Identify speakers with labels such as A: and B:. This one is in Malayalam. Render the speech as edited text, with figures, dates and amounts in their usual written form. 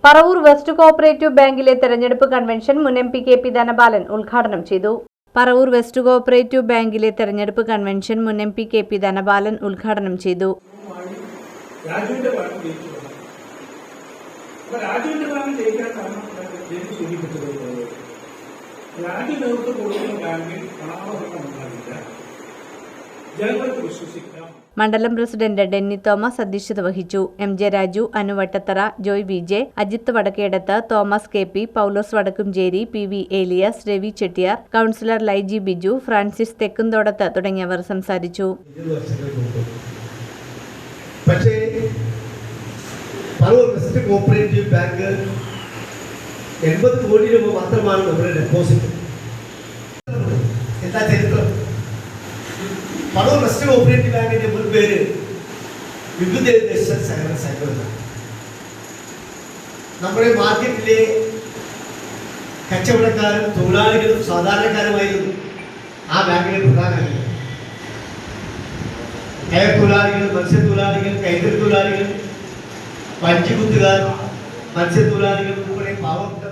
A: പറവൂർ വെസ്റ്റ് കോഓപ്പറേറ്റീവ് ബാങ്കിലെ തെരഞ്ഞെടുപ്പ് കൺവെൻഷൻ മുൻ എം പി കെ.പി. ധനപാലൻ ഉദ്ഘാടനം ചെയ്തു. പറവൂർ വെസ്റ്റ് കോഓപ്പറേറ്റീവ് ബാങ്കിലെ തെരഞ്ഞെടുപ്പ് കൺവെൻഷൻ മുൻ എം പി കെ.പി. ധനപാലൻ ഉദ്ഘാടനം ചെയ്തു. മണ്ഡലം പ്രസിഡന്റ് ഡെന്നി തോമസ് അധ്യക്ഷത വഹിച്ചു. M J Raju, Anu Vattathara, Joy V J, Ajith Vadakkedath, Thomas K P, Paulose Vadakkumchery, P V Eliyas, Ravi Chettiyar, councillor Laiji Biju, Francis Thekkumthodath തുടങ്ങിയവർ സംസാരിച്ചു.
B: പക്ഷേ പറവൂർ വെസ്റ്റ് കോഓപ്പറേറ്റീവ് ബാങ്ക് 80 കോടി രൂപ മാത്രമാണ് നമ്മുടെ ഡെപ്പോസിറ്റ്. എന്താ ചരിത്രം? പറവൂർ വെസ്റ്റ് കോഓപ്പറേറ്റീവ് ബാങ്കിന്റെ മുൻ പേര് വിവിധ സഹകരണ സംഘം. നമ്മുടെ മാർക്കറ്റിലെ കച്ചവടക്കാരും തൊഴിലാളികളും സാധാരണക്കാരുമായിരുന്നു ആ ബാങ്കിലെ പ്രധാന കയർ തൊഴിലാളികൾ, മത്സ്യത്തൊഴിലാളികൾ, കൈത്തറി തൊഴിലാളികൾ, വഞ്ചികുത്തുകാർ, മത്സ്യത്തൊഴിലാളികൾ ഉൾപ്പെടെ പാവപ്പെട്ട